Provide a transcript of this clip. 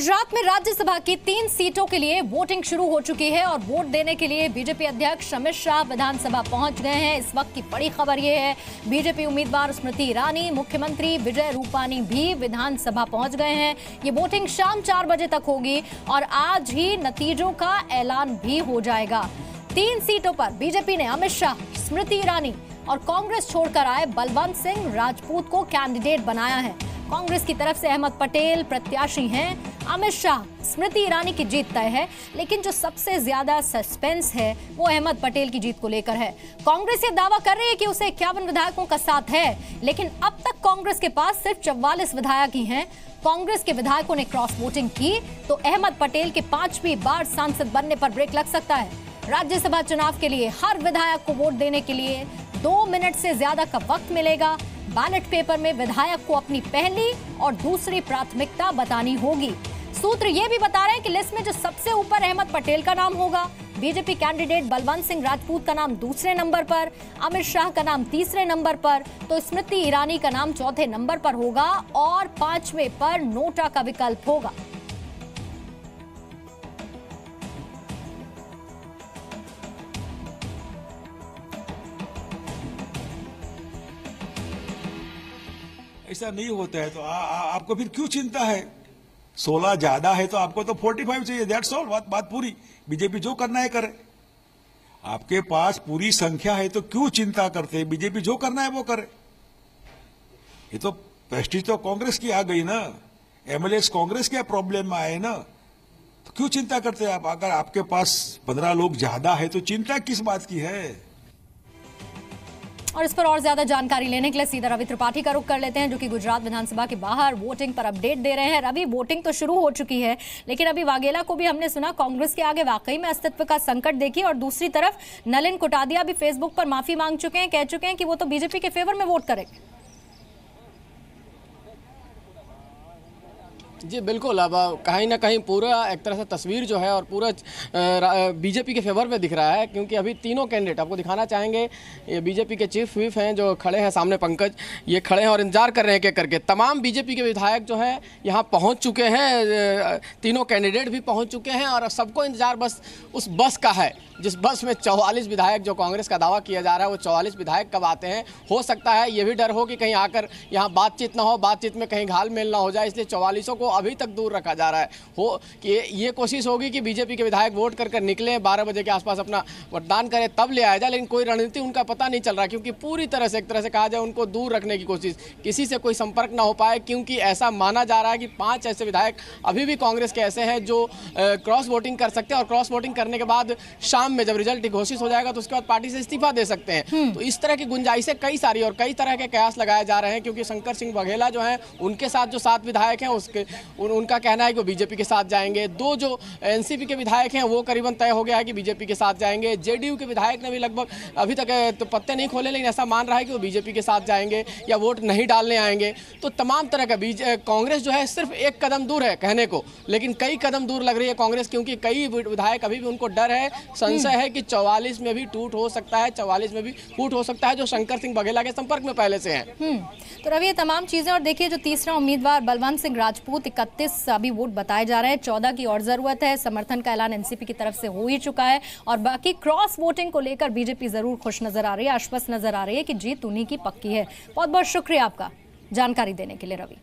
गुजरात में राज्यसभा की 3 सीटों के लिए वोटिंग शुरू हो चुकी है और वोट देने के लिए बीजेपी अध्यक्ष अमित शाह विधानसभा पहुंच गए हैं। इस वक्त की बड़ी खबर यह है, बीजेपी उम्मीदवार स्मृति ईरानी, मुख्यमंत्री विजय रूपानी भी विधानसभा पहुंच गए हैं। ये वोटिंग शाम 4 बजे तक होगी और आज ही नतीजों का ऐलान भी हो जाएगा। 3 सीटों पर बीजेपी ने अमित शाह, स्मृति ईरानी और कांग्रेस छोड़कर आए बलवंत सिंह राजपूत को कैंडिडेट बनाया है। कांग्रेस की तरफ से अहमद पटेल प्रत्याशी हैं। अमित शाह, स्मृति ईरानी की जीत तय है, लेकिन जो सबसे ज्यादा सस्पेंस है वो अहमद पटेल की जीत को लेकर है। कांग्रेस ये दावा कर रही है कि उसे 51 विधायकों का साथ है, लेकिन अब तक कांग्रेस के पास सिर्फ 44 विधायक ही हैं। कांग्रेस के विधायकों ने क्रॉस वोटिंग की तो अहमद पटेल के 5वीं बार सांसद बनने पर ब्रेक लग सकता है। राज्यसभा चुनाव के लिए हर विधायक को वोट देने के लिए 2 मिनट से ज्यादा का वक्त मिलेगा। बैलेट पेपर में विधायक को अपनी पहली और दूसरी प्राथमिकता बतानी होगी। सूत्र ये भी बता रहे हैं कि लिस्ट में जो सबसे ऊपर अहमद पटेल का नाम होगा, बीजेपी कैंडिडेट बलवंत सिंह राजपूत का नाम दूसरे नंबर पर, अमित शाह का नाम तीसरे नंबर पर, तो स्मृति ईरानी का नाम चौथे नंबर पर होगा और 5वें पर नोटा का विकल्प होगा। ऐसा नहीं होता है तो आपको फिर क्यों चिंता है? 16 ज्यादा है तो आपको तो 45 चाहिए। दैट्स ऑल, बात पूरी। बीजेपी जो करना है करे। आपके पास पूरी संख्या है तो क्यों चिंता करते हैं? बीजेपी जो करना है वो करे। ये तो प्रेस्टीज तो कांग्रेस की आ गई ना, एमएलए कांग्रेस के प्रॉब्लम में आए ना, तो क्यों चिंता करते हैं आप? अगर आपके पास 15 लोग ज्यादा है तो चिंता किस बात की है? और इस पर और ज्यादा जानकारी लेने के लिए सीधा रवि त्रिपाठी का रुख कर लेते हैं, जो कि गुजरात विधानसभा के बाहर वोटिंग पर अपडेट दे रहे हैं। रवि, वोटिंग तो शुरू हो चुकी है, लेकिन अभी वाघेला को भी हमने सुना कांग्रेस के आगे वाकई में अस्तित्व का संकट देखिए, और दूसरी तरफ नलिन कुटादिया भी फेसबुक पर माफी मांग चुके हैं, कह चुके हैं कि वो तो बीजेपी के फेवर में वोट करेंगे। जी बिल्कुल, अब कहीं ना कहीं पूरा एक तरह से तस्वीर जो है और पूरा बीजेपी के फेवर में दिख रहा है, क्योंकि अभी तीनों कैंडिडेट आपको दिखाना चाहेंगे। ये बीजेपी के चीफ व्हिप हैं जो खड़े हैं सामने, पंकज, ये खड़े हैं और इंतजार कर रहे हैं एक करके। तमाम बीजेपी के विधायक जो हैं यहाँ पहुँच चुके हैं, तीनों कैंडिडेट भी पहुँच चुके हैं और सबको इंतजार बस उस बस का है जिस बस में 44 विधायक, जो कांग्रेस का दावा किया जा रहा है, वो 44 विधायक कब आते हैं। हो सकता है ये भी डर हो कि कहीं आकर यहाँ बातचीत ना हो, बातचीत में कहीं घाल मेल ना हो जाए, इसलिए 44 को अभी तक दूर रखा जा रहा है। हो कि ये कोशिश होगी कि बीजेपी के विधायक वोट कर निकले, 12 बजे के आसपास अपना मतदान करें, तब ले आया जाए, लेकिन कोई रणनीति उनका पता नहीं चल रहा, क्योंकि पूरी तरह से एक तरह से कहा जाए उनको दूर रखने की कोशिश, किसी से कोई संपर्क ना हो पाए, क्योंकि ऐसा माना जा रहा है कि 5 ऐसे विधायक अभी भी कांग्रेस के ऐसे हैं जो क्रॉस वोटिंग कर सकते हैं, और क्रॉस वोटिंग करने के बाद शाम में जब रिजल्ट घोषित हो जाएगा तो उसके बाद पार्टी से इस्तीफा दे सकते हैं। तो इस तरह की गुंजाइशें कई सारी और कई तरह के कयास लगाए जा रहे हैं, क्योंकि शंकर सिंह वाघेला जो हैं उनके साथ जो 7 विधायक हैं उनका कहना है कि वो बीजेपी के साथ जाएंगे। 2 जो एनसीपी के विधायक हैं वो करीबन तय हो गया है कि बीजेपी के साथ जाएंगे। जेडीयू के विधायक ने भी लगभग अभी तक तो पत्ते नहीं खोले, लेकिन ऐसा मान रहा है कि वो बीजेपी के साथ जाएंगे या वोट नहीं डालने आएंगे। तो तमाम तरह का कांग्रेस जो है सिर्फ एक कदम दूर है कहने को, लेकिन कई कदम दूर लग रही है कांग्रेस, क्योंकि कई विधायक अभी भी उनको डर है, संशय है कि 44 में भी टूट हो सकता है, 44 में भी फूट हो सकता है, जो शंकर सिंह वाघेला के संपर्क में पहले से हैं। तो रवि, ये तमाम चीजें, और देखिए जो तीसरा उम्मीदवार बलवंत सिंह राजपूत, 31 अभी वोट बताए जा रहे हैं, 14 की और जरूरत है। समर्थन का ऐलान एनसीपी की तरफ से हो ही चुका है, और बाकी क्रॉस वोटिंग को लेकर बीजेपी जरूर खुश नजर आ रही है, आश्वस्त नजर आ रही है कि जीत उन्हीं की पक्की है। बहुत बहुत शुक्रिया आपका जानकारी देने के लिए रवि।